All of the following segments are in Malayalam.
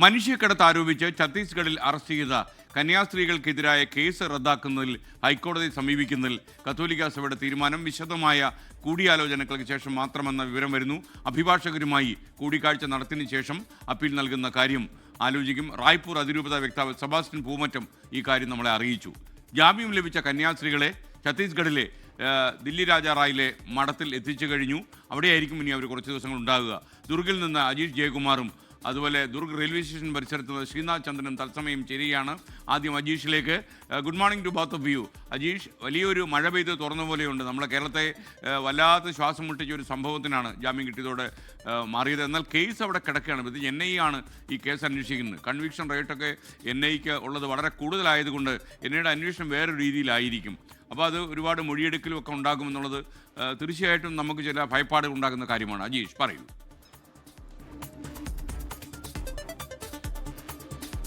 മനുഷ്യക്കടത്ത് ആരോപിച്ച് ഛത്തീസ്ഗഡിൽ അറസ്റ്റ് ചെയ്ത കന്യാസ്ത്രീകൾക്കെതിരായ കേസ് റദ്ദാക്കുന്നതിൽ ഹൈക്കോടതിയെ സമീപിക്കുന്നതിൽ കത്തോലിക്ക സഭയുടെ തീരുമാനം വിശദമായ കൂടിയാലോചനകൾക്ക് ശേഷം മാത്രമെന്ന വിവരം വരുന്നു. അഭിഭാഷകരുമായി കൂടിക്കാഴ്ച നടത്തിയതിനു ശേഷം അപ്പീൽ നൽകുന്ന കാര്യം ആലോചിക്കും. റായ്പൂർ അതിരൂപത വക്താവ് സെബാസ്റ്റ്യൻ പൂമറ്റം ഈ കാര്യം നമ്മളെ അറിയിച്ചു. ജാമ്യം ലഭിച്ച കന്യാസ്ത്രീകളെ ഛത്തീസ്ഗഡിലെ ദില്ലി രാജാറായിലെ മഠത്തിൽ എത്തിച്ചു കഴിഞ്ഞു. അവിടെയായിരിക്കും ഇനി അവർ കുറച്ച് ദിവസങ്ങൾ ഉണ്ടാകുക. ദുർഗിൽ നിന്ന് അജീഷ് ജയകുമാറും അതുപോലെ ദുർഗ് റെയിൽവേ സ്റ്റേഷൻ പരിസരത്ത് ശ്രീനാഥ് ചന്ദ്രനും തത്സമയം ചേരുകയാണ്. ആദ്യം അജീഷിലേക്ക്. Good morning to both of you. Ajeesh, വലിയൊരു മഴ പെയ്ത് തുറന്ന പോലെയുണ്ട്. നമ്മളെ കേരളത്തെ വല്ലാത്ത ശ്വാസം മുട്ടിച്ച ഒരു സംഭവത്തിനാണ് ജാമ്യം കിട്ടിയതോടെ മാറിയത്. എന്നാൽ കേസ് അവിടെ കിടക്കുകയാണ്. ഇത് NIA ആണ് ഈ കേസ് അന്വേഷിക്കുന്നത്. കൺവിക്ഷൻ റേറ്റൊക്കെ NIAക്ക് ഉള്ളത് വളരെ കൂടുതലായതുകൊണ്ട് NIAയുടെ അന്വേഷണം വേറൊരു രീതിയിലായിരിക്കും. അപ്പോൾ അത് ഒരുപാട് മൊഴിയെടുക്കലും ഒക്കെ ഉണ്ടാകുമെന്നുള്ളത് തീർച്ചയായിട്ടും നമുക്ക് ചില ഭയപ്പാടുകൾ ഉണ്ടാകുന്ന കാര്യമാണ്. അജീഷ് പറയൂ.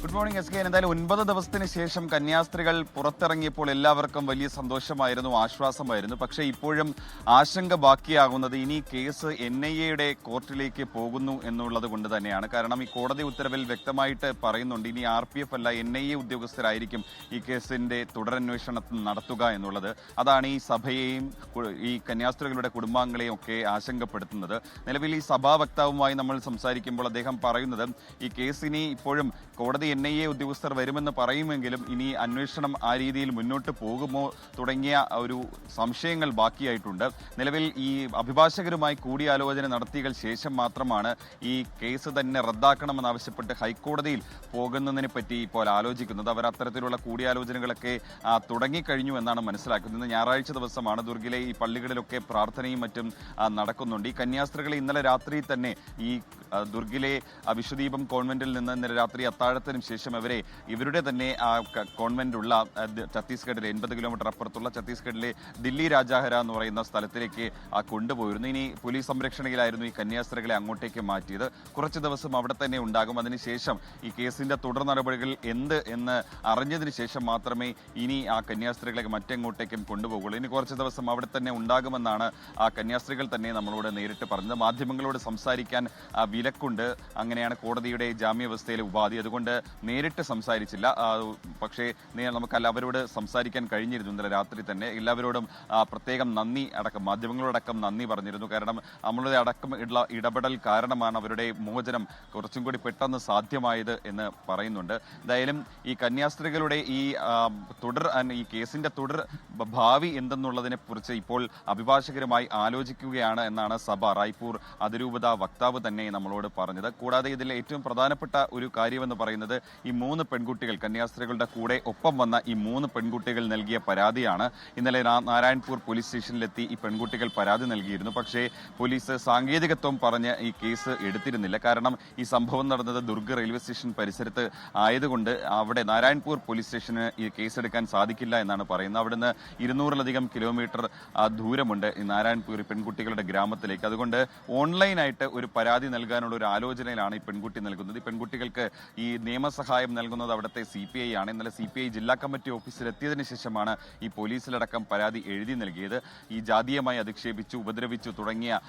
Good morning SK. എന്തായാലും 9 ദിവസത്തിന് ശേഷം കന്യാസ്ത്രീകൾ പുറത്തിറങ്ങിയപ്പോൾ എല്ലാവർക്കും വലിയ സന്തോഷമായിരുന്നു, ആശ്വാസമായിരുന്നു. പക്ഷേ ഇപ്പോഴും ആശങ്ക ബാക്കിയാകുന്നത് ഇനി കേസ് NIAയുടെ കോർട്ടിലേക്ക് പോകുന്നു എന്നുള്ളത് കൊണ്ട് തന്നെയാണ്. കാരണം ഈ കോടതി ഉത്തരവിൽ വ്യക്തമായിട്ട് പറയുന്നുണ്ട് ഇനി RPF അല്ല NIA ഉദ്യോഗസ്ഥരായിരിക്കും ഈ കേസിന്റെ തുടരന്വേഷണം നടത്തുക എന്നുള്ളത്. അതാണ് ഈ സഭയെയും ഈ കന്യാസ്ത്രീകളുടെ കുടുംബാംഗങ്ങളെയും ഒക്കെ ആശങ്കപ്പെടുത്തുന്നത്. നിലവിൽ ഈ സഭാ വക്താവുമായി നമ്മൾ സംസാരിക്കുമ്പോൾ അദ്ദേഹം പറയുന്നത് ഈ കേസിനി ഇപ്പോഴും കോടതി NIA ഉദ്യോഗസ്ഥർ വരുമെന്ന് പറയുമെങ്കിലും ഇനി അന്വേഷണം ആ രീതിയിൽ മുന്നോട്ട് പോകുമോ തുടങ്ങിയ ഒരു സംശയങ്ങൾ ബാക്കിയായിട്ടുണ്ട്. നിലവിൽ ഈ അഭിഭാഷകരുമായി കൂടിയാലോചന നടത്തിയ ശേഷം മാത്രമാണ് ഈ കേസ് തന്നെ റദ്ദാക്കണമെന്നാവശ്യപ്പെട്ട് ഹൈക്കോടതിയിൽ പോകുന്നതിനെ പറ്റി ഇപ്പോൾ ആലോചിക്കുന്നത്. അവർ അത്തരത്തിലുള്ള കൂടിയാലോചനകളൊക്കെ തുടങ്ങിക്കഴിഞ്ഞു എന്നാണ് മനസ്സിലാക്കുന്നത്. ഞായറാഴ്ച ദിവസമാണ്. ദുർഗിലെ ഈ പള്ളികളിലൊക്കെ പ്രാർത്ഥനയും മറ്റും നടക്കുന്നുണ്ട്. ഈ കന്യാസ്ത്രീകളെ ഇന്നലെ രാത്രി തന്നെ ഈ ദുർഗിലെ വിശ്വദീപം കോൺവെന്റിൽ നിന്ന് ഇന്നലെ രാത്രി അത്താഴത്തിന് ശേഷം ഇവരുടെ തന്നെ കോൺവെന്റുള്ള ഛത്തീസ്ഗഡിലെ 80 കിലോമീറ്റർ അപ്പുറത്തുള്ള ഛത്തീസ്ഗഡിലെ ദില്ലി രാജാഹര എന്ന് പറയുന്ന സ്ഥലത്തിലേക്ക് കൊണ്ടുപോയിരുന്നു. ഇനി പോലീസ് സംരക്ഷണയിലായിരുന്നു ഈ കന്യാസ്ത്രീകളെ അങ്ങോട്ടേക്ക് മാറ്റിയത്. കുറച്ച് ദിവസം അവിടെ തന്നെ ഉണ്ടാകും. അതിനുശേഷം ഈ കേസിന്റെ തുടർ നടപടികൾ എന്ന് അറിഞ്ഞതിന് ശേഷം മാത്രമേ ഇനി ആ കന്യാസ്ത്രീകളെ മറ്റെങ്ങോട്ടേക്കും കൊണ്ടുപോകുള്ളൂ. ഇനി കുറച്ച് ദിവസം അവിടെ തന്നെ ഉണ്ടാകുമെന്നാണ് ആ കന്യാസ്ത്രീകൾ തന്നെ നമ്മളോട് നേരിട്ട് പറഞ്ഞത്. മാധ്യമങ്ങളോട് സംസാരിക്കാൻ വിലക്കുണ്ട്. അങ്ങനെയാണ് കോടതിയുടെ ജാമ്യാവസ്ഥയിലെ ഉപാധി. അതുകൊണ്ട് നേരിട്ട് സംസാരിച്ചില്ല. പക്ഷേ നമുക്കല്ല അവരോട് സംസാരിക്കാൻ കഴിഞ്ഞിരുന്നു ഇന്നലെ രാത്രി തന്നെ. എല്ലാവരോടും പ്രത്യേകം നന്ദി അടക്കം മാധ്യമങ്ങളോടക്കം നന്ദി പറഞ്ഞിരുന്നു. കാരണം നമ്മളുടെ അടക്കം ഇടപെടൽ കാരണമാണ് അവരുടെ മോചനം കുറച്ചും കൂടി പെട്ടെന്ന് സാധ്യമായത് എന്ന് പറയുന്നുണ്ട്. എന്തായാലും ഈ കന്യാസ്ത്രീകളുടെ ഈ കേസിന്റെ തുടർ ഭാവി എന്തെന്നുള്ളതിനെ കുറിച്ച് ഇപ്പോൾ അഭിഭാഷകരുമായി ആലോചിക്കുകയാണ് എന്നാണ് സഭ റായ്പൂർ അതിരൂപത വക്താവ് തന്നെ നമ്മളോട് പറഞ്ഞത്. കൂടാതെ ഇതിൽ ഏറ്റവും പ്രധാനപ്പെട്ട ഒരു കാര്യമെന്ന് പറയുന്നത് ഈ 3 പെൺകുട്ടികൾ കന്യാസ്ത്രീകളുടെ കൂടെ ഒപ്പം വന്ന ഈ 3 പെൺകുട്ടികൾ നൽകിയ പരാതിയാണ്. ഇന്നലെ നാരായൺപൂർ പോലീസ് സ്റ്റേഷനിലെത്തി ഈ പെൺകുട്ടികൾ പരാതി നൽകിയിരുന്നു. പക്ഷേ പോലീസ് സാങ്കേതികത്വം പറഞ്ഞ് ഈ കേസ് എടുത്തിരുന്നില്ല. കാരണം ഈ സംഭവം നടന്നത് ദുർഗ് റെയിൽവേ സ്റ്റേഷൻ പരിസരത്ത് ആയതുകൊണ്ട് അവിടെ നാരായൺപൂർ പോലീസ് സ്റ്റേഷന് ഈ കേസെടുക്കാൻ സാധിക്കില്ല എന്നാണ് പറയുന്നത്. അവിടുന്ന് 200-ലധികം കിലോമീറ്റർ ദൂരമുണ്ട് ഈ നാരായൺപൂർ പെൺകുട്ടികളുടെ ഗ്രാമത്തിലേക്ക്. അതുകൊണ്ട് ഓൺലൈനായിട്ട് ഒരു പരാതി നൽകാനുള്ള ഒരു ആലോചനയിലാണ് ഈ പെൺകുട്ടി നൽകുന്നത്. ഈ പെൺകുട്ടികൾക്ക് ഈ നിയമസഹായം നൽകുന്നത് അവിടുത്തെ CPI ആണ്. ഇന്നലെ CPI ജില്ലാ കമ്മിറ്റി ഓഫീസിൽ എത്തിയതിനു ശേഷമാണ് ഈ പോലീസിലടക്കം പരാതി എഴുതി നൽകിയത്. ഈ ജാതീയമായി അധിക്ഷേപിച്ചു, ഉപദ്രവിച്ചു തുടങ്ങിയ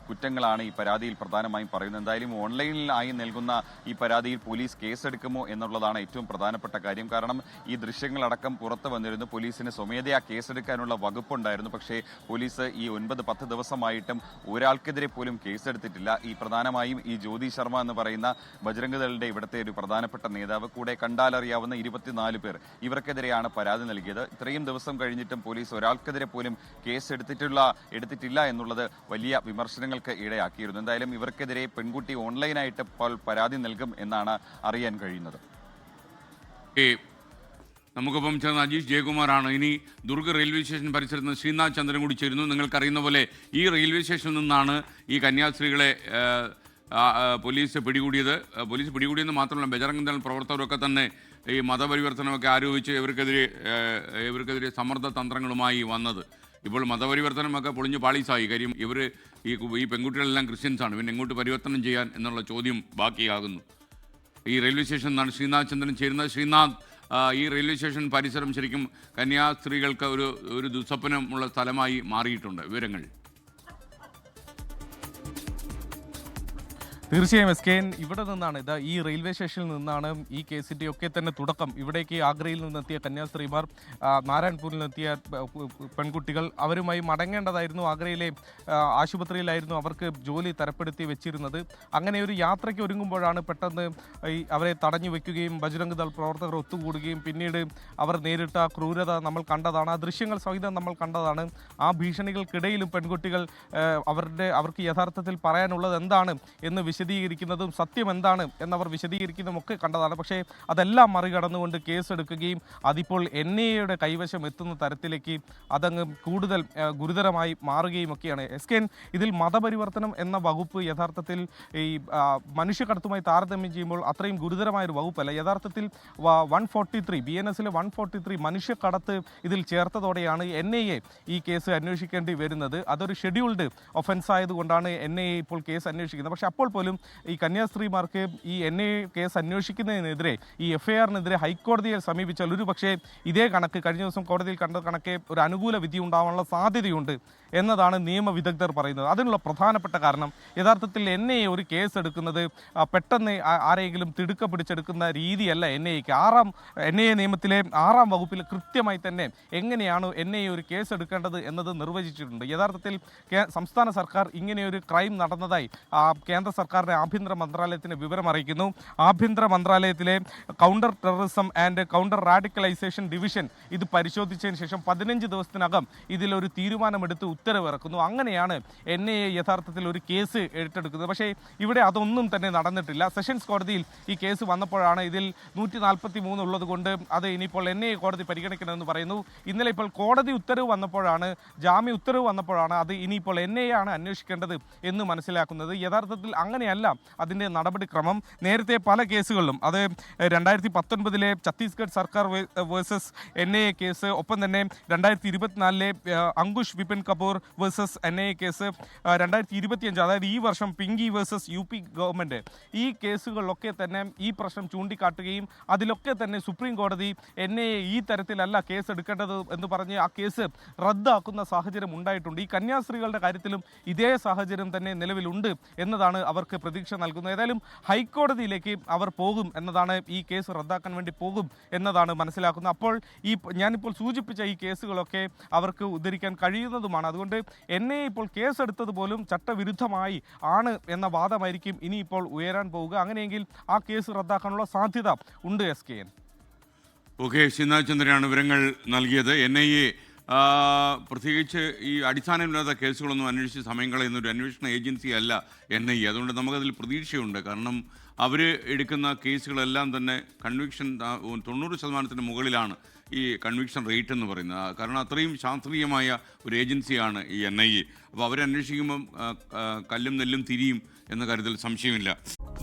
കുറ്റങ്ങളാണ് ഈ പരാതിയിൽ പ്രധാനമായും പറയുന്നത്. എന്തായാലും ഓൺലൈനിലായി നൽകുന്ന ഈ പരാതിയിൽ പോലീസ് കേസെടുക്കുമോ എന്നുള്ളതാണ് ഏറ്റവും പ്രധാനപ്പെട്ട കാര്യം. കാരണം ഈ ദൃശ്യങ്ങളടക്കം പുറത്തു വന്നിരുന്നു. പോലീസിന് സ്വമേധയാ കേസെടുക്കാനുള്ള വകുപ്പുണ്ടായിരുന്നു. പക്ഷേ പോലീസ് ഈ 9-10 ദിവസമായിട്ടും ഒരാൾക്കെതിരെ പോലും കേസെടുത്തിട്ടില്ല. ഈ പ്രധാനമായും ഈ ജ്യോതി ശർമ്മ എന്ന് പറയുന്ന ബജ്രംഗ് ദളിന്റെ ഇവിടുത്തെ ഒരു പ്രധാനപ്പെട്ട നേതാവ്, കൂടെ കണ്ടാലറിയാവുന്ന 24 പേർ, ഇവർക്കെതിരെയാണ് പരാതി നൽകിയത്. ഇത്രയും ദിവസം കഴിഞ്ഞിട്ടും പോലീസ് ഒരാൾക്കെതിരെ പോലും കേസ് എടുത്തിട്ടില്ല എന്നുള്ളത് വലിയ വിമർശനങ്ങൾക്ക് ഇടയാക്കിയിരുന്നു. എന്തായാലും ഇവർക്കെതിരെ പെൺകുട്ടി ഓൺലൈനായിട്ട് പരാതി നൽകും എന്നാണ് അറിയാൻ കഴിയുന്നത്. നമുക്കിപ്പം ചേർന്ന അജീഷ് ജയകുമാറാണ്. ഇനി ദുർഗ് റെയിൽവേ സ്റ്റേഷൻ പരിസരത്ത് നിന്ന് ശ്രീനാഥ് ചന്ദ്രൻ കൂടി ചേരുന്നു. നിങ്ങൾക്കറിയുന്ന പോലെ ഈ റെയിൽവേ സ്റ്റേഷനിൽ നിന്നാണ് ഈ കന്യാസ്ത്രീകളെ പോലീസ് പിടികൂടിയെന്ന് മാത്രമല്ല ബജറംഗ് ദൾ പ്രവർത്തകരൊക്കെ തന്നെ ഈ മതപരിവർത്തനമൊക്കെ ആരോപിച്ച് ഇവർക്കെതിരെ സമ്മർദ്ദ തന്ത്രങ്ങളുമായി വന്നത്. ഇപ്പോൾ മതപരിവർത്തനമൊക്കെ പൊളിഞ്ഞ് പാളീസായി. കാര്യം ഈ പെൺകുട്ടികളെല്ലാം ക്രിസ്ത്യൻസാണ്. പിന്നെ എങ്ങോട്ട് പരിവർത്തനം ചെയ്യാൻ എന്നുള്ള ചോദ്യം ബാക്കിയാകുന്നു. ഈ റെയിൽവേ സ്റ്റേഷനിൽ നിന്നാണ് ശ്രീനാഥ് ചന്ദ്രൻ ചേരുന്നത്. ശ്രീനാഥ്, ഈ റെയിൽവേ സ്റ്റേഷൻ പരിസരം ശരിക്കും കന്യാസ്ത്രീകൾക്ക് ഒരു ദുസ്വപ്നമുള്ള സ്ഥലമായി മാറിയിട്ടുണ്ട്. വിവരങ്ങൾ. തീർച്ചയായും SKN ഇവിടെ നിന്നാണ് ഈ റെയിൽവേ സ്റ്റേഷനിൽ നിന്നാണ് ഈ കേസിന്റെ ഒക്കെ തന്നെ തുടക്കം. ഇവിടേക്ക് ആഗ്രയിൽ നിന്നെത്തിയ കന്യാസ്ത്രീമാർ, നാരായൺപൂരിൽ നിന്നെത്തിയ പെൺകുട്ടികൾ അവരുമായി മടങ്ങേണ്ടതായിരുന്നു. ആഗ്രയിലെ ആശുപത്രിയിലായിരുന്നു അവർക്ക് ജോലി തരപ്പെടുത്തി വെച്ചിരുന്നത്. അങ്ങനെ ഒരു യാത്രയ്ക്ക് ഒരുങ്ങുമ്പോഴാണ് പെട്ടെന്ന് അവരെ തടഞ്ഞു വെക്കുകയും ബജ്രംഗ് ദൾ പ്രവർത്തകർ ഒത്തുകൂടുകയും പിന്നീട് അവർ നേരിട്ട ക്രൂരത നമ്മൾ കണ്ടതാണ്. ആ ദൃശ്യങ്ങൾ സഹിതം നമ്മൾ കണ്ടതാണ്. ആ ഭീഷണികൾക്കിടയിലും പെൺകുട്ടികൾ അവർക്ക് യഥാർത്ഥത്തിൽ പറയാനുള്ളത് എന്താണ് എന്ന് വിശദീകരിക്കുന്നതും സത്യം എന്താണ് എന്നവർ വിശദീകരിക്കുന്നതും ഒക്കെ കണ്ടതാണ്. പക്ഷേ അതെല്ലാം മറികടന്നുകൊണ്ട് കേസെടുക്കുകയും അതിപ്പോൾ NIA കൈവശം എത്തുന്ന തരത്തിലേക്ക് അതങ്ങ് കൂടുതൽ ഗുരുതരമായി മാറുകയും ഒക്കെയാണ്. SKN ഇതിൽ മതപരിവർത്തനം എന്ന വകുപ്പ് യഥാർത്ഥത്തിൽ ഈ മനുഷ്യക്കടത്തുമായി താരതമ്യം ചെയ്യുമ്പോൾ അത്രയും ഗുരുതരമായൊരു വകുപ്പല്ല. യഥാർത്ഥത്തിൽ 143 BNSലെ 143 മനുഷ്യക്കടത്ത് ഇതിൽ ചേർത്തതോടെയാണ് NIA ഈ കേസ് അന്വേഷിക്കേണ്ടി വരുന്നത്. അതൊരു ഷെഡ്യൂൾഡ് ഒഫൻസ് ആയതുകൊണ്ടാണ് NIA ഇപ്പോൾ കേസ് അന്വേഷിക്കുന്നത്. പക്ഷേ അപ്പോൾ പോലും ഈ കന്യാസ്ത്രീമാർക്ക് ഈ NIA കേസ് അന്വേഷിക്കുന്നതിനെതിരെ ഈ FIRനെതിരെ ഹൈക്കോടതിയെ സമീപിച്ചാൽ ഒരു പക്ഷേ ഇതേ കണക്ക് കഴിഞ്ഞ ദിവസം കോടതിയിൽ കണ്ട കണക്കെ ഒരു അനുകൂല വിധി ഉണ്ടാവാനുള്ള സാധ്യതയുണ്ട് എന്നതാണ് നിയമവിദഗ്ധർ പറയുന്നത്. അതിനുള്ള പ്രധാനപ്പെട്ട കാരണം യഥാർത്ഥത്തിൽ NIA ഒരു കേസ് എടുക്കുന്നത് പെട്ടെന്ന് ആരെങ്കിലും തിടുക്ക പിടിച്ചെടുക്കുന്ന രീതിയല്ല. NIA നിയമത്തിലെ 6-ാം വകുപ്പിൽ കൃത്യമായി തന്നെ എങ്ങനെയാണ് NIA ഒരു കേസ് എടുക്കേണ്ടത് എന്നത് നിർവചിച്ചിട്ടുണ്ട്. യഥാർത്ഥത്തിൽ സംസ്ഥാന സർക്കാർ ഇങ്ങനെയൊരു ക്രൈം നടന്നതായി കേന്ദ്ര സർക്കാരിൻ്റെ ആഭ്യന്തര മന്ത്രാലയത്തിന് വിവരം അറിയിക്കുന്നു. ആഭ്യന്തര മന്ത്രാലയത്തിലെ counter terrorism and counter radicalisation division ഇത് പരിശോധിച്ചതിന് ശേഷം 15 ദിവസത്തിനകം ഇതിലൊരു തീരുമാനമെടുത്ത് ഉത്തരവിറക്കുന്നു. അങ്ങനെയാണ് NIA യഥാർത്ഥത്തിൽ ഒരു കേസ് ഏറ്റെടുക്കുന്നത്. പക്ഷേ ഇവിടെ അതൊന്നും തന്നെ നടന്നിട്ടില്ല. സെഷൻസ് കോടതിയിൽ ഈ കേസ് വന്നപ്പോഴാണ് ഇതിൽ 143 ഉള്ളത് കൊണ്ട് അത് ഇനിയിപ്പോൾ NIA കോടതി പരിഗണിക്കണമെന്ന് പറയുന്നു. ഇന്നലെ ഇപ്പോൾ കോടതി ഉത്തരവ് വന്നപ്പോഴാണ്, ജാമ്യ ഉത്തരവ് വന്നപ്പോഴാണ് അത് ഇനിയിപ്പോൾ NIA ആണ് അന്വേഷിക്കേണ്ടത് എന്ന് മനസ്സിലാക്കുന്നത്. യഥാർത്ഥത്തിൽ അങ്ങനെയല്ല അതിൻ്റെ നടപടിക്രമം. നേരത്തെ പല കേസുകളിലും അത് 2019 ഛത്തീസ്ഗഡ് സർക്കാർ വേഴ്സസ് NIA കേസ്, ഒപ്പം തന്നെ 2024 Ankush Vipin Kapoor versus NIA case, 2025 അതായത് ഈ വർഷം പിങ്കി വേഴ്സസ് UP ഗവൺമെൻറ്, ഈ കേസുകളിലൊക്കെ തന്നെ ഈ പ്രശ്നം ചൂണ്ടിക്കാട്ടുകയും അതിലൊക്കെ തന്നെ സുപ്രീം കോടതി NIA ഈ തരത്തിലല്ല കേസ് എടുക്കേണ്ടത് എന്ന് പറഞ്ഞ് ആ കേസ് റദ്ദാക്കുന്ന സാഹചര്യം ഉണ്ടായിട്ടുണ്ട്. ഈ കന്യാസ്ത്രീകളുടെ കാര്യത്തിലും ഇതേ സാഹചര്യം തന്നെ നിലവിലുണ്ട് എന്നതാണ് അവർക്ക് പ്രതീക്ഷ നൽകുന്നത്. ഏതായാലും ഹൈക്കോടതിയിലേക്ക് അവർ പോകും എന്നതാണ്, ഈ കേസ് റദ്ദാക്കാൻ വേണ്ടി പോകും എന്നതാണ് മനസ്സിലാക്കുന്നത്. അപ്പോൾ ഞാനിപ്പോൾ സൂചിപ്പിച്ച ഈ കേസുകളൊക്കെ അവർക്ക് ഉദ്ധരിക്കാൻ കഴിയുന്നതുമാണ്. അതുകൊണ്ട് NIA ഇപ്പോൾ കേസെടുത്തത് പോലും ചട്ടവിരുദ്ധമായി ആണ് എന്ന വാദമായിരിക്കും ഇനിയിപ്പോൾ ഉയരാൻ പോവുക. അങ്ങനെയെങ്കിൽ ആ കേസ് റദ്ദാക്കാനുള്ള സാധ്യത ഉണ്ട്. SKN. ഓക്കെ, ശ്രീനാഥ് ചന്ദ്രനാണ് വിവരങ്ങൾ നൽകിയത്. NIA പ്രത്യേകിച്ച് ഈ അടിസ്ഥാനമില്ലാത്ത കേസുകളൊന്നും അന്വേഷിച്ച് സമയം കളയുന്ന ഒരു അന്വേഷണ ഏജൻസി അല്ല NIA. അതുകൊണ്ട് നമുക്കതിൽ പ്രതീക്ഷയുണ്ട്. കാരണം അവർ എടുക്കുന്ന കേസുകളെല്ലാം തന്നെ കൺവിക്ഷൻ 90% മുകളിലാണ് ഈ കൺവിക്ഷൻ റേറ്റ് എന്ന് പറയുന്നത്. കാരണം അത്രയും ശാസ്ത്രീയമായ ഒരു ഏജൻസിയാണ് ഈ NIA. അപ്പോൾ അവരന്വേഷിക്കുമ്പം കല്ലും നെല്ലും തിരിയും എന്ന കാര്യത്തിൽ സംശയമില്ല.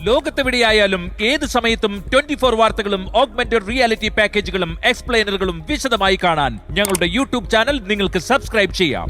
ലോകത്തെവിടെയായാലും ഏത് സമയത്തും 24 വാർത്തകളും ഓഗ്മെന്റഡ് റിയാലിറ്റി പാക്കേജുകളും എക്സ്പ്ലെയിനറുകളും വിശദമായി കാണാൻ ഞങ്ങളുടെ YouTube ചാനൽ നിങ്ങൾക്ക് സബ്സ്ക്രൈബ് ചെയ്യാം.